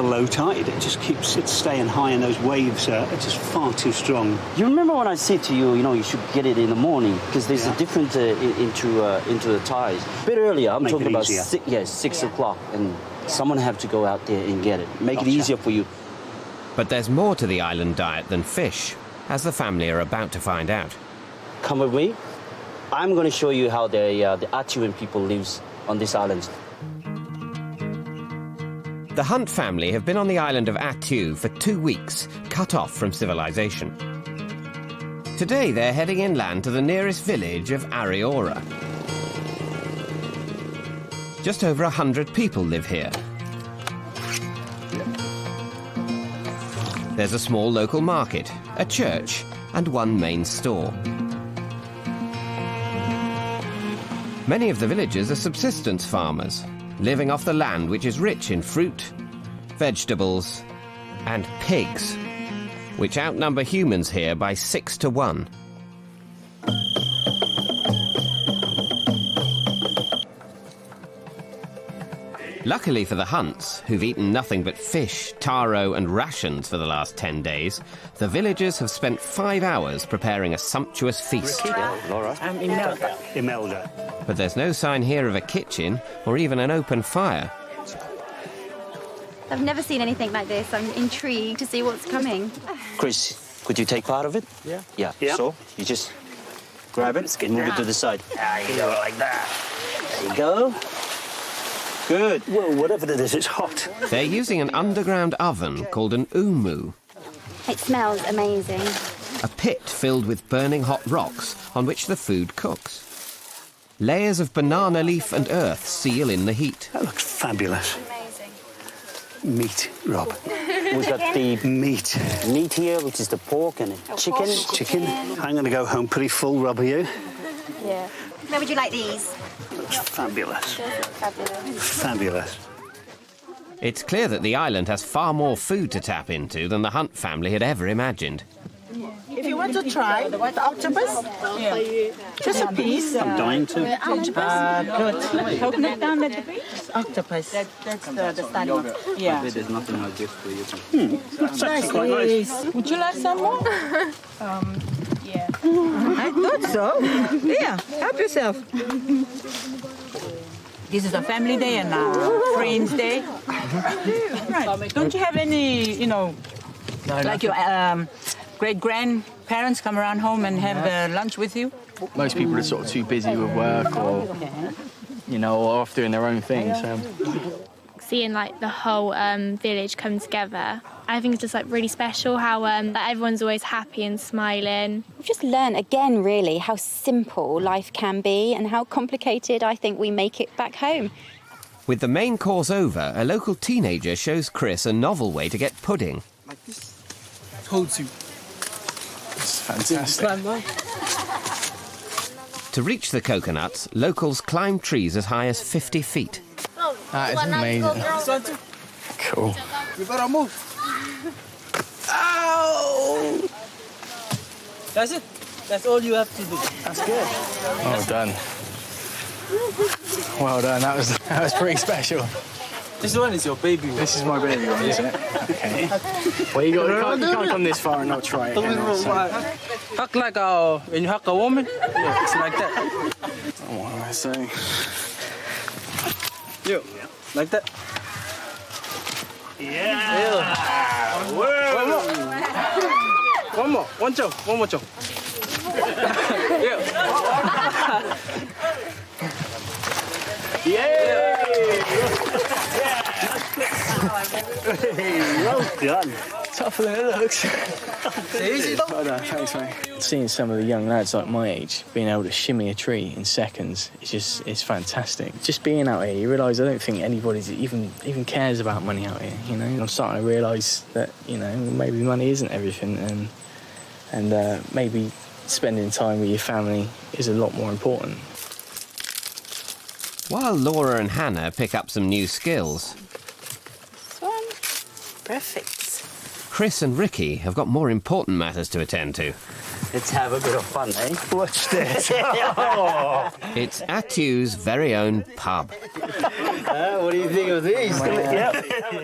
S3: low tide. It's staying high, and those waves are just far too strong.
S7: You remember when I said to you, you should get it in the morning because there's a difference into the tides. A bit earlier, I'm
S3: Make
S7: talking
S3: it
S7: about
S3: easier.
S7: 6 o'clock, and someone have to go out there and get it. Make it easier for you.
S1: But there's more to the island diet than fish, as the family are about to find out.
S7: Come with me. I'm going to show you how the Atuan people lives on this island.
S1: The Hunt family have been on the island of Attu for 2 weeks, cut off from civilization. Today they're heading inland to the nearest village of Ariora. Just over 100 people live here. There's a small local market, a church, and one main store. Many of the villagers are subsistence farmers, living off the land which is rich in fruit, vegetables, and pigs, which outnumber humans here by 6 to 1. Luckily for the hunts, who've eaten nothing but fish, taro and rations for the last 10 days, the villagers have spent 5 hours preparing a sumptuous feast.
S7: Laura.
S3: I'm Imelda. Imelda.
S1: But there's no sign here of a kitchen or even an open fire.
S6: I've never seen anything like this. I'm intrigued to see what's coming.
S7: Chris, could you take part of it?
S3: Yeah.
S7: Yeah.
S3: Yeah.
S7: So you just grab it and move it to the side. There you go, like that. There you go. Good.
S3: Well, whatever it is, it's hot.
S1: They're using an underground oven called an umu,
S6: It smells amazing.
S1: a pit filled with burning hot rocks on which the food cooks. Layers of banana leaf and earth seal in the heat.
S3: That looks fabulous.
S6: Amazing.
S3: Meat, Rob.
S7: We've got the
S3: Meat.
S7: meat here, which is the pork and the chicken.
S3: Chicken. I'm going to go home pretty full, Rob, are you?
S6: Yeah. Where would you like these?
S3: Looks fabulous.
S6: Fabulous.
S3: Fabulous.
S1: It's clear that the island has far more food to tap into than the Hunt family had ever imagined.
S11: If you want to try the octopus, just a piece.
S3: I'm dying to.
S11: Good. Coconut down at the beach. Octopus. That's the standard. Yeah.
S7: There's nothing like this for you.
S3: That's actually quite nice.
S11: Would you like some more?
S8: Yeah.
S11: I thought so. Yeah, help yourself. This is a family day and friends day. Right. Don't you have any, like your great-grandparents come around home and have lunch with you?
S4: Most people are sort of too busy with work or, or off doing their own thing. So
S5: Seeing like the whole village come together, I think it's just like really special how that everyone's always happy and smiling.
S6: We've just learned again, really, how simple life can be and how complicated I think we make it back home.
S1: With the main course over, a local teenager shows Chris a novel way to get pudding.
S4: like this. Holds you. It's fantastic.
S1: To reach the coconuts, locals climb trees as high as 50 feet.
S4: That is amazing. Cool.
S11: You better move. Ow! That's it. That's all you have to do.
S4: That's good. Well done. Well done. That was pretty special.
S11: This one is your baby one.
S4: This is my baby one, isn't it? Okay. Well, you can't come this far and not try it.
S11: Hug like when you hug a woman. Yeah, it's like that.
S4: Oh, what am I saying?
S11: You, like that.
S3: Yeah.
S11: One more. One joke. One more joke. Yeah.
S3: Well done.
S4: Tougher than it looks.
S11: Easy.
S4: Well done. Thanks, mate. Seeing some of the young lads like my age being able to shimmy a tree in seconds, it's fantastic. Just being out here, you realise I don't think anybody even cares about money out here. I'm starting to realise that maybe money isn't everything, and maybe spending time with your family is a lot more important.
S1: While Laura and Hannah pick up some new skills,
S10: Perfect.
S1: Chris and Ricky have got more important matters to attend to.
S7: Let's have a bit of fun, eh?
S3: What's this?
S1: It's Atu's very own pub.
S7: What do you think of these?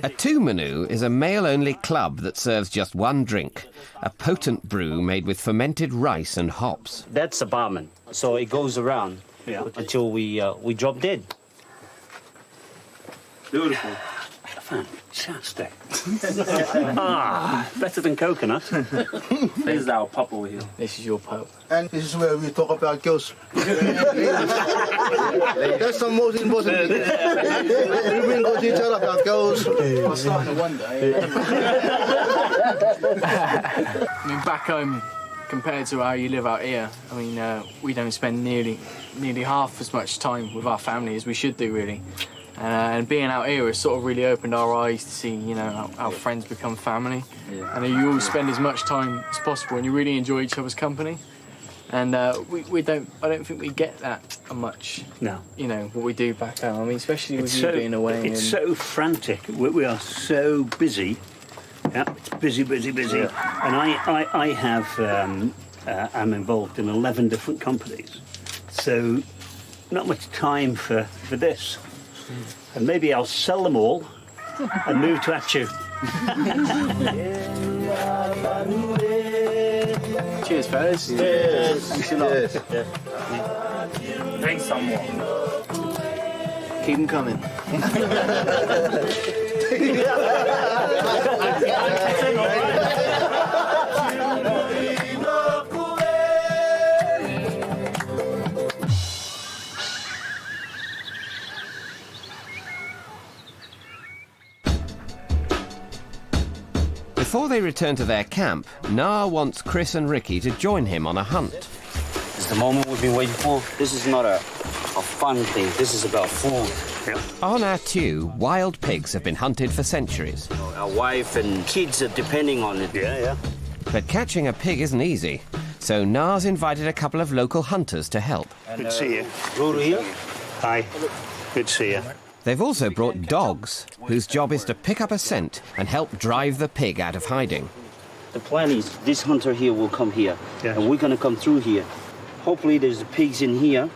S1: A two-manu is a male-only club that serves just one drink, a potent brew made with fermented rice and hops.
S7: That's a barman. So it goes around until we drop dead.
S3: Beautiful. Fantastic. Better than coconut.
S11: This is our pub over here.
S4: This is your pub.
S12: And this is where we talk about girls. That's the most important thing. We bring good detail about girls.
S4: I'm starting to wonder. I mean, back home, compared to how you live out here, we don't spend nearly half as much time with our family as we should do, really. And being out here has sort of really opened our eyes to see, how friends become family. Yeah. And you all spend as much time as possible and you really enjoy each other's company. And I don't think we get that much.
S3: No.
S4: What we do back home. especially with you being away.
S3: It's so frantic. We are so busy. Yeah, it's busy. Yeah. And I have, I'm involved in 11 different companies. So not much time for this. And maybe I'll sell them all and move to Atchu.
S4: Cheers, fellas.
S12: Yes.
S4: Thanks a lot.
S12: Yes.
S4: Bring some more. Keep them coming.
S1: Before they return to their camp, Na wants Chris and Ricky to join him on a hunt.
S7: It's the moment we've been waiting for. This is not a fun thing. This is about food.
S1: On Attu, wild pigs have been hunted for centuries.
S7: Our wife and kids are depending on it.
S3: Yeah.
S1: But catching a pig isn't easy, so Na's invited a couple of local hunters to help.
S3: Good to see you.
S7: Ruru here.
S3: Hi. Good to see you.
S1: They've also brought dogs, whose job is to pick up a scent and help drive the pig out of hiding.
S7: The plan is this hunter here will come here,
S3: Yes.
S7: and we're going to come through here. Hopefully there's the pigs in here,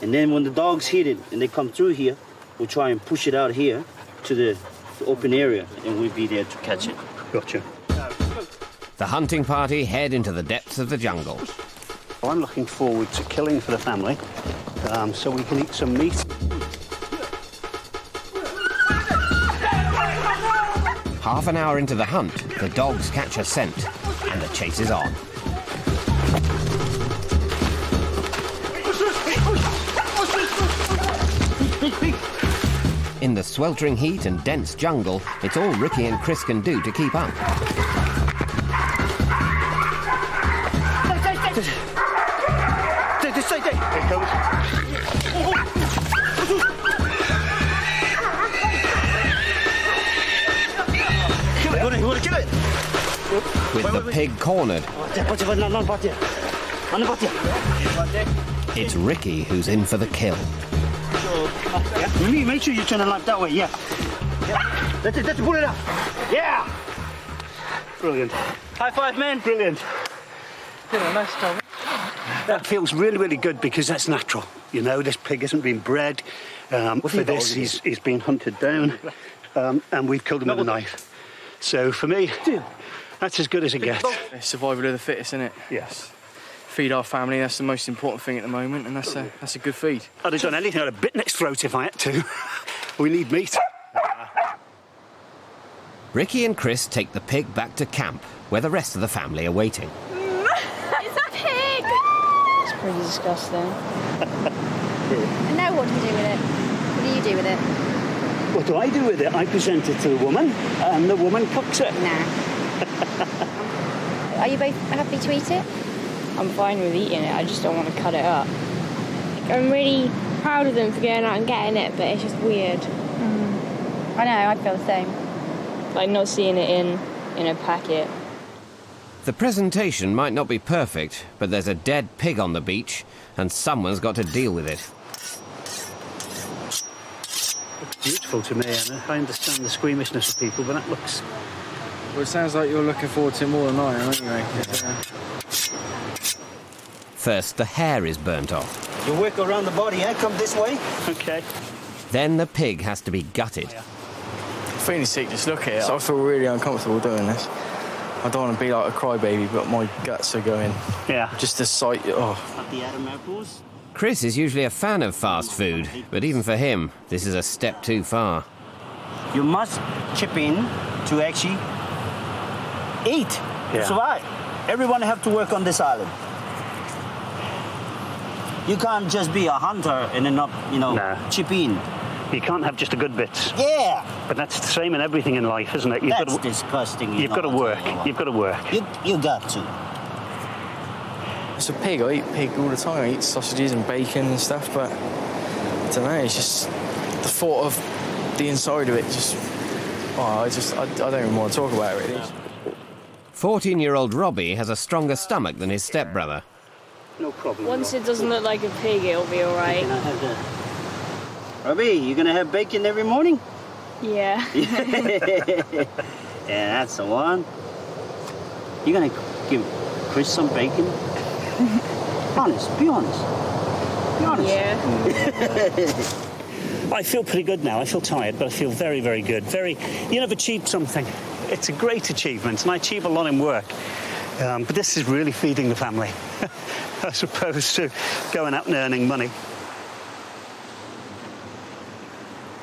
S7: and then when the dogs hit it and they come through here, we'll try and push it out here to the open area, and we'll be there to catch it.
S3: Gotcha.
S1: The hunting party head into the depths of the jungle.
S3: Well, I'm looking forward to killing for the family, so we can eat some meat.
S1: Half an hour into the hunt, the dogs catch a scent, and the chase is on. In the sweltering heat and dense jungle, it's all Ricky and Chris can do to keep up. With the pig cornered, it's Ricky who's in for the kill.
S3: Make sure you turn the light that way, yeah. Let's pull it up. Yeah! Brilliant.
S7: High five, man.
S3: Brilliant.
S4: Nice job.
S3: That feels really, really good because that's natural. You know, this pig hasn't been bred for this. He's been hunted down, and we've killed him with a knife. So for me, that's as good as it gets.
S4: It's survival of the fittest, isn't it?
S3: Yes.
S4: Feed our family, that's the most important thing at the moment, and that's a good feed.
S3: I'd have done anything. I'd have bitten its throat if I had to. We need meat.
S1: Ricky and Chris take the pig back to camp, where the rest of the family are waiting.
S5: It's a pig!
S9: It's pretty disgusting.
S2: And now what do you do with it? What do you do with it?
S3: What do I do with it? I present it to the woman, and the woman cooks it.
S2: Nah. Are you both happy to eat it?
S9: I'm fine with eating it, I just don't want to cut it up.
S5: I'm really proud of them for going out and getting it, but it's just weird.
S2: I know, I feel the same.
S9: Like not seeing it in a packet.
S1: The presentation might not be perfect, but there's a dead pig on the beach, and someone's got to deal with it.
S3: It's beautiful to me, and I understand the squeamishness of people, but that looks...
S4: Well, it sounds like you're looking forward to it more than I am, anyway.
S1: First, the hair is burnt off.
S7: You work around the body, eh? Come this way.
S3: Okay.
S1: Then the pig has to be gutted.
S4: I'm feeling sick just look at it. So I feel really uncomfortable doing this. I don't want to be like a crybaby, but my guts are going.
S3: Yeah.
S4: Just the sight, oh.
S7: The Adam apples.
S1: Chris is usually a fan of fast food, but even for him, this is a step too far.
S7: You must chip in to actually eat, to survive. Everyone have to work on this island. You can't just be a hunter and then not, chip in.
S3: You can't have just the good bits.
S7: Yeah.
S3: But that's the same in everything in life, isn't it?
S7: That's disgusting.
S3: You've got to work. You've got to work.
S7: You got to.
S4: It's a pig. I eat pig all the time. I eat sausages and bacon and stuff, but I don't know. It's just the thought of the inside of it. I don't even want to talk about it really.
S1: 14-year-old Robbie has a stronger stomach than his stepbrother.
S3: No problem.
S9: Once it doesn't look like a pig, it'll be all right.
S7: Can I have that? Robbie, you gonna have bacon every morning?
S9: Yeah.
S7: Yeah, that's the one. You gonna give Chris some bacon? Honest, be honest. Be honest.
S9: Yeah.
S3: I feel pretty good now. I feel tired, but I feel very, very good. You know, I've achieved something. It's a great achievement, and I achieve a lot in work. But this is really feeding the family, as opposed to going out and earning money.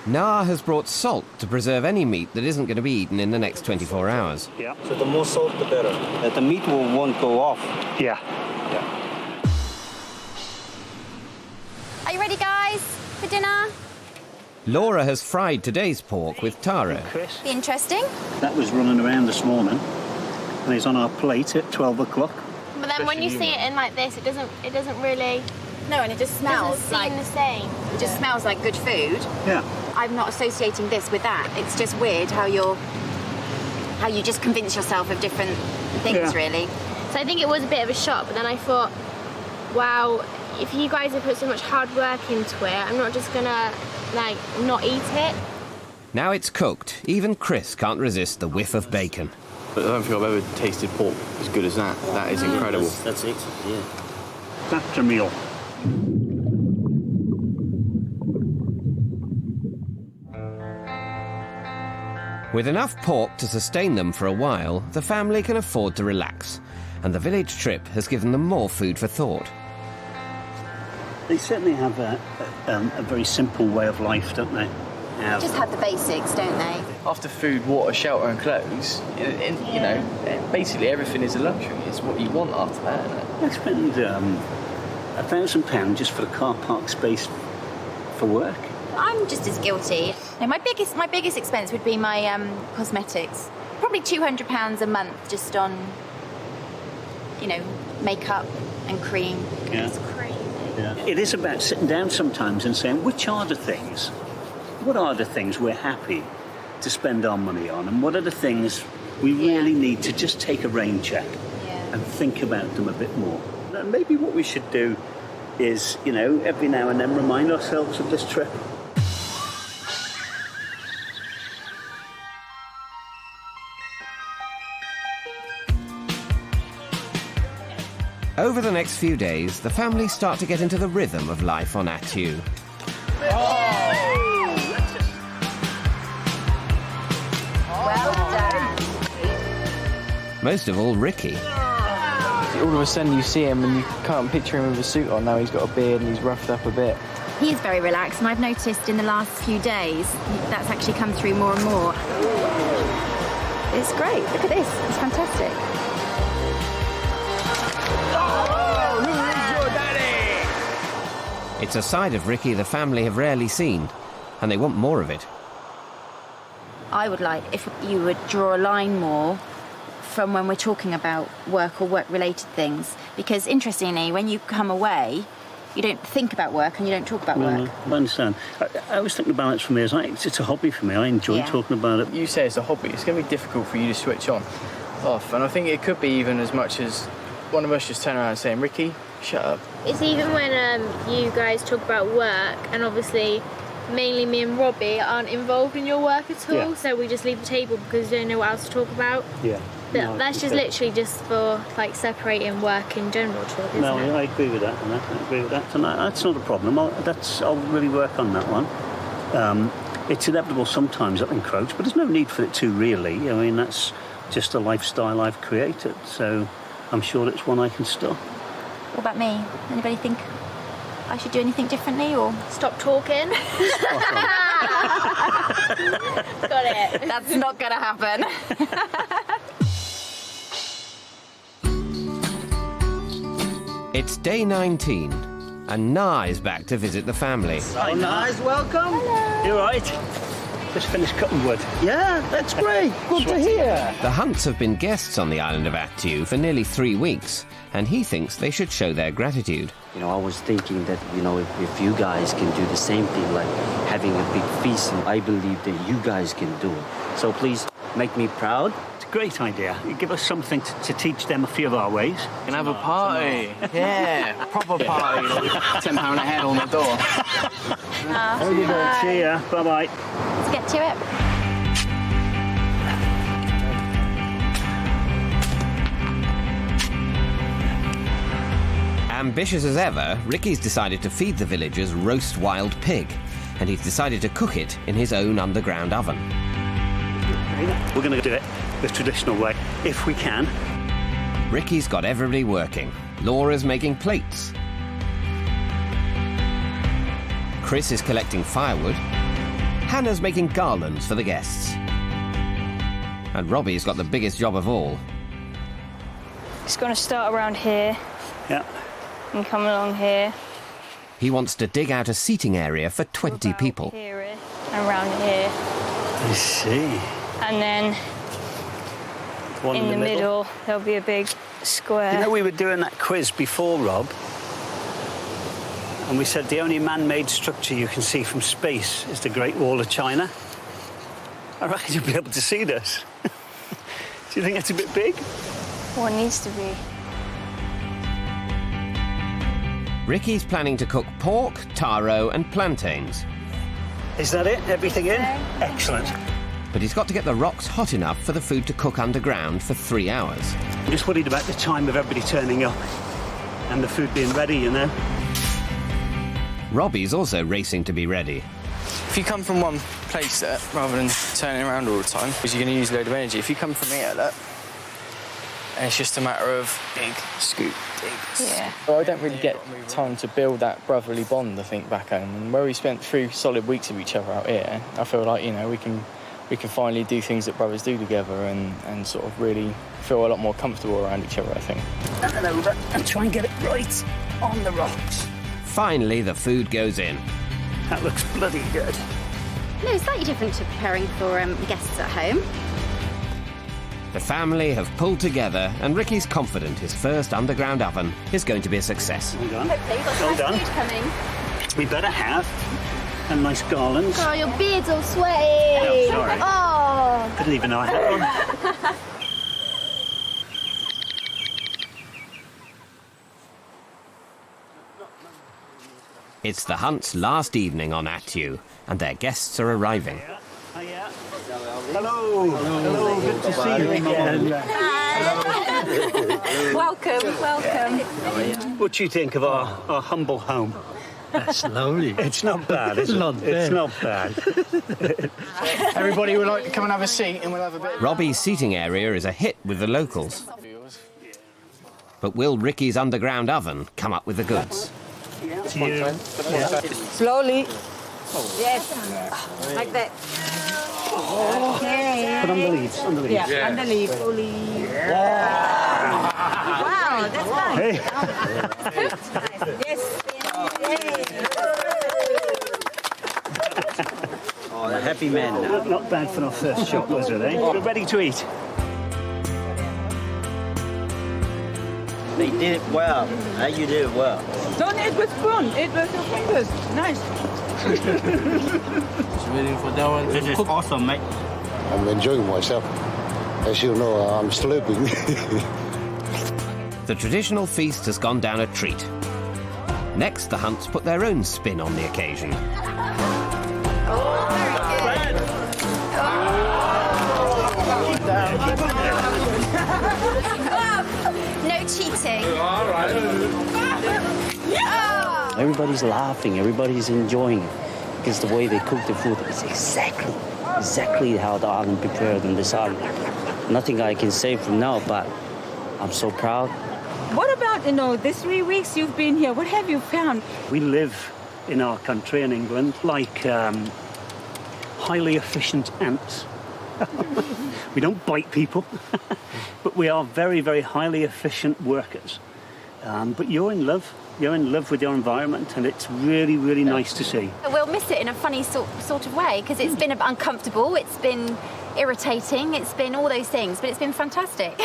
S1: Na has brought salt to preserve any meat that isn't going to be eaten in the next 24 hours.
S3: Yeah.
S12: So the more salt, the better.
S7: The meat won't go off.
S3: Yeah.
S6: Are you ready, guys, for dinner?
S1: Laura has fried today's pork with taro.
S3: Chris?
S6: Be interesting.
S3: That was running around this morning, and he's on our plate at 12 o'clock.
S5: But then when you see it in like this, it doesn't really.
S6: No, and it just smells
S5: doesn't
S6: like
S5: seem the same.
S6: It just smells like good food.
S3: Yeah.
S6: I'm not associating this with that. It's just weird how you just convince yourself of different things, really.
S5: So I think it was a bit of a shock, but then I thought, wow, if you guys have put so much hard work into it, I'm not just gonna like not eat it.
S1: Now it's cooked, even Chris can't resist the whiff of bacon.
S13: But I don't think I've ever tasted pork as good as that. That is incredible.
S7: That's it, yeah.
S3: That's a meal.
S1: With enough pork to sustain them for a while, the family can afford to relax, and the village trip has given them more food for thought.
S3: They certainly have a very simple way of life, don't they?
S6: Yeah. Just have the basics, don't they?
S4: After food, water, shelter and clothes, you know, basically everything is a luxury. It's what you want after that, isn't it?
S3: I spend £1,000 just for the car park space for work.
S6: I'm just as guilty. No, my biggest expense would be my cosmetics. Probably £200 a month just on, you know, makeup and cream.
S3: Yeah.
S6: It's crazy.
S3: Yeah. It is about sitting down sometimes and saying, what are the things we're happy to spend our money on, and what are the things we really need to just take a rain check and think about them a bit more. And maybe what we should do is, you know, every now and then remind ourselves of this trip.
S1: Over the next few days, the family start to get into the rhythm of life on Attu.
S6: Well done.
S1: Most of all, Ricky.
S4: All of a sudden you see him and you can't picture him with a suit on. Now he's got a beard and he's roughed up a bit.
S2: He is very relaxed, and I've noticed in the last few days that's actually come through more and more. It's great. Look at this. It's fantastic.
S1: It's a side of Ricky the family have rarely seen, and they want more of it.
S2: I would like if you would draw a line more from when we're talking about work or work-related things, because interestingly, when you come away, you don't think about work and you don't talk about work.
S3: I understand. I always think the balance for me is it's a hobby for me. I enjoy talking about it.
S4: You say it's a hobby. It's going to be difficult for you to switch on, off, and I think it could be even as much as one of us just turn around and saying, Ricky, shut up.
S5: It's even when you guys talk about work, and obviously mainly me and Robbie aren't involved in your work at all, so we just leave the table because we don't know what else to talk about.
S3: Yeah.
S5: But that's just literally just for like separating work and general talk, isn't it?
S3: No, I agree with that, and I agree with that, and that's not a problem. I'll really work on that one. It's inevitable sometimes I'll encroach, but there's no need for it to really. I mean, that's just a lifestyle I've created, so I'm sure it's one I can stop.
S2: What about me? Anybody think I should do anything differently or
S5: stop talking? Got it.
S6: That's not going to happen.
S1: It's day 19, and Na is back to visit the family.
S7: Hi, nice, welcome.
S6: Hello.
S3: You all right? Just finished cutting wood.
S7: Yeah, that's great. Good to hear.
S1: The Hunts have been guests on the island of Attu for nearly 3 weeks, and he thinks they should show their gratitude.
S7: You know, I was thinking that, you know, if you guys can do the same thing, like having a big feast, I believe that you guys can do it. So please make me proud.
S3: It's a great idea. You give us something to teach them a few of our ways.
S4: You can have a party. Yeah, proper party. £10 a head on the door.
S3: See ya. Bye-bye.
S2: let's get to it.
S1: Ambitious as ever, Ricky's decided to feed the villagers roast wild pig. and he's decided to cook it in his own underground oven.
S3: We're going to do it the traditional way, if we can.
S1: Ricky's got everybody working. Laura's making plates. Chris is collecting firewood. Hannah's making garlands for the guests. And Robbie's got the biggest job of all.
S5: It's going to start around here.
S3: Yeah.
S5: And come along here.
S1: He wants to dig out a seating area for 20 people.
S5: Here and around here.
S3: I see.
S5: And then
S3: One
S5: in the middle, there'll be a big square.
S3: You know, we were doing that quiz before, Rob, and we said the only man-made structure you can see from space is the Great Wall of China. I reckon you'll be able to see this. Do you think that's a bit big?
S5: Well, it needs to be.
S1: Ricky's planning to cook pork, taro and plantains.
S3: Is that it? Everything in? Excellent.
S1: But he's got to get the rocks hot enough for the food to cook underground for 3 hours.
S3: I'm just worried about the time of everybody turning up and the food being ready, you know.
S1: Robbie's also racing to be ready.
S14: If you come from one place rather than turning around all the time, because you're going to use a load of energy. If you come from here, look, and it's just a matter of dig, scoop, dig.
S5: Yeah.
S14: Well, I don't really get time to build that brotherly bond, I think, back home. And where we spent 3 solid weeks with each other out here, I feel like, you know, we can finally do things that brothers do together and sort of really feel a lot more comfortable around each other, I think.
S3: And over and try and get it right on the rocks.
S1: Finally, the food goes in.
S3: That looks bloody good.
S6: No, slightly different to preparing for guests at home.
S1: The family have pulled together, and Ricky's confident his first underground oven is going to be a success.
S3: Well done.
S6: Hopefully, you've got
S3: Well
S6: some
S3: done.
S6: food coming.
S3: We better have a nice garland.
S2: Oh, your beard's all sweaty.
S3: Oh, sorry.
S2: Oh.
S3: Didn't even know I had one.
S1: It's the hunt's last evening on Attu, and their guests are arriving.
S3: Hello. Hello. Good to see you again.
S6: Welcome, welcome.
S3: What do you think of our humble home?
S15: That's lovely.
S3: It's not bad, is it? It's not bad.
S4: Everybody would like to come and have a seat and we'll have a bit...
S1: Robbie's seating area is a hit with the locals. But will Ricky's underground oven come up with the goods?
S10: Slowly. Yes. Like that. Okay.
S3: Put on the leaves. On the leaves.
S10: Yeah, on the leaf. Slowly. Wow, that's nice.
S3: Hey.
S10: Yes.
S7: Oh, the happy man now.
S3: Not bad for our first shot, was it, eh? We're ready to eat.
S7: They did it well. You did it well.
S11: Don't eat with spoon, eat with your fingers. Nice.
S14: Just waiting for that one.
S7: This is awesome, mate.
S12: I'm enjoying myself. As you know, I'm sleeping.
S1: The traditional feast has gone down a treat. Next, the hunts put their own spin on the occasion.
S6: No cheating.
S7: Everybody's laughing, everybody's enjoying it. Because the way they cook the food is exactly how the island prepared on this island. Nothing I can say from now, but I'm so proud.
S11: What about, the 3 weeks you've been here? What have you found?
S3: We live in our country, in England, like highly efficient ants. We don't bite people, but we are very, very highly efficient workers. But you're in love. You're in love with your environment, and it's really, really nice to see.
S6: We'll miss it in a funny sort of way, because it's been uncomfortable, it's been irritating, it's been all those things, but it's been fantastic.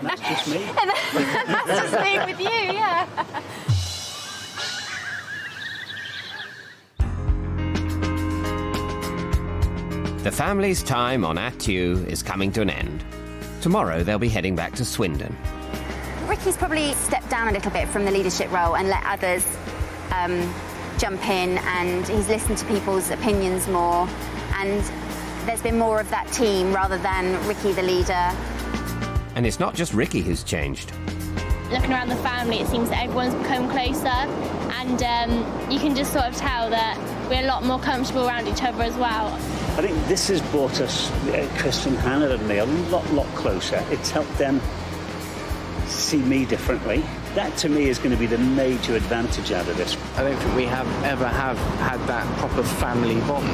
S3: That's just me.
S6: And that's just me with you, yeah.
S1: The family's time on Attu is coming to an end. Tomorrow they'll be heading back to Swindon.
S6: Ricky's probably stepped down a little bit from the leadership role and let others jump in, and he's listened to people's opinions more, and there's been more of that team rather than Ricky the leader.
S1: And it's not just Ricky who's changed.
S5: looking around the family, it seems that everyone's become closer, and you can just sort of tell that we're a lot more comfortable around each other as well.
S3: I think this has brought us, Chris and Hannah and me, a lot closer. It's helped them see me differently. That to me is going to be the major advantage out of this.
S14: I don't think we have ever had that proper family bond,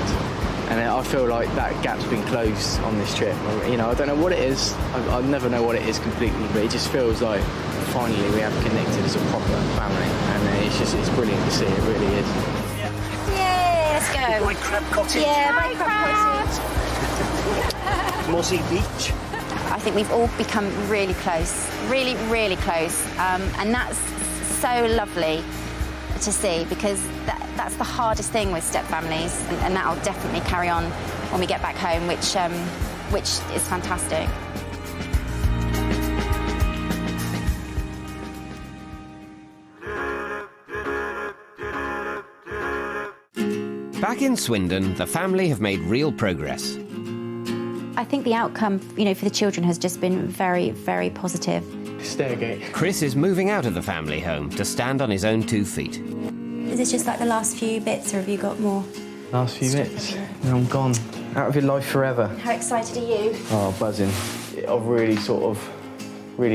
S14: and I feel like that gap's been closed on this trip. You know, I don't know what it is. I never know what it is completely, but it just feels like finally we have connected as a proper family, and it's brilliant to see. It really is.
S6: Yay, let's go.
S3: My crab cottage.
S6: Yeah, my crab cottage.
S3: Mossy Beach.
S6: I think we've all become really close, really, really close, and that's so lovely to see, because that's the hardest thing with step families, and that'll definitely carry on when we get back home, which is fantastic.
S1: Back in Swindon, the family have made real progress.
S6: I think the outcome, for the children has just been very, very positive.
S14: Stairgate.
S1: Chris is moving out of the family home to stand on his own 2 feet.
S6: Is this just like the last few bits, or have you got more?
S14: Last few bits, and I'm gone. Out of your life forever.
S6: How excited are you?
S14: Oh, buzzing. I've really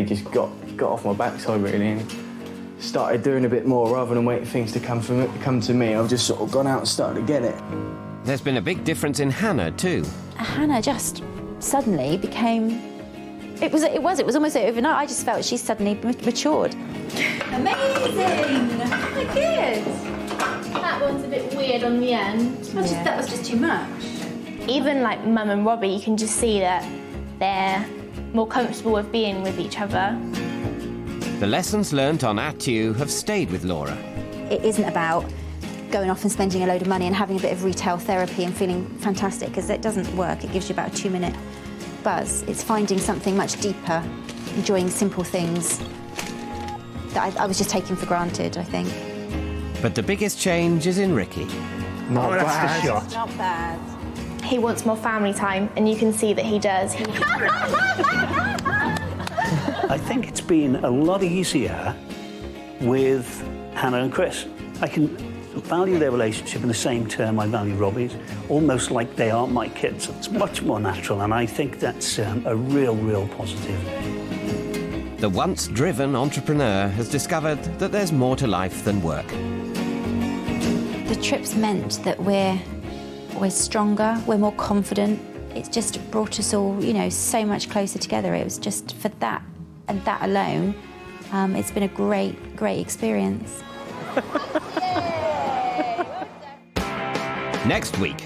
S14: just got off my backside, really, and started doing a bit more rather than waiting for things to come to me. I've just sort of gone out and started to get it.
S1: There's been a big difference in Hannah too.
S6: Hannah just suddenly became... It was almost overnight. I just felt she suddenly matured. Amazing! Good.
S5: That one's a bit weird on the end.
S6: That was just too much.
S5: Even like Mum and Robbie, you can just see that they're more comfortable with being with each other.
S1: The lessons learnt on Attu have stayed with Laura.
S6: It isn't about going off and spending a load of money and having a bit of retail therapy and feeling fantastic, because that doesn't work. It gives you about a 2-minute buzz. It's finding something much deeper, enjoying simple things that I was just taking for granted, I think.
S1: But the biggest change is in Ricky.
S3: Not bad. The shot.
S6: Not bad.
S5: He wants more family time, and you can see that he does.
S3: I think it's been a lot easier with Hannah and Chris. I can value their relationship in the same term I value Robbie's, almost like they are my kids. It's much more natural, and I think that's a real positive.
S1: The once driven entrepreneur has discovered that there's more to life than work.
S6: The trip's meant that we're stronger, we're more confident. It's just brought us all, so much closer together. It was just for that and that alone, it's been a great experience.
S1: Next week,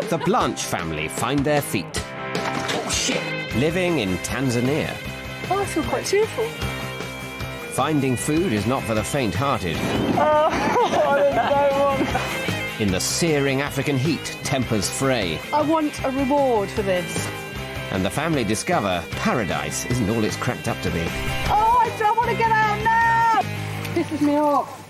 S1: the Blanche family find their feet.
S3: Oh, shit!
S1: Living in Tanzania.
S9: Oh, I feel quite cheerful.
S1: Finding food is not for the faint-hearted.
S9: Oh, I don't want.
S1: In the searing African heat, tempers fray.
S9: I want a reward for this.
S1: And the family discover paradise isn't all it's cracked up to be.
S9: Oh, I don't want to get out now! Pisses me off.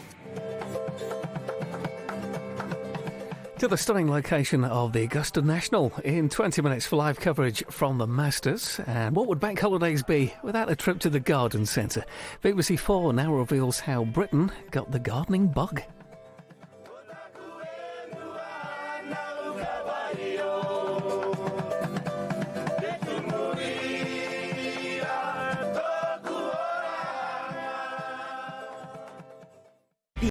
S15: To the stunning location of the Augusta National in 20 minutes for live coverage from the Masters. And what would bank holidays be without a trip to the garden centre? BBC 4 now reveals how Britain got the gardening bug.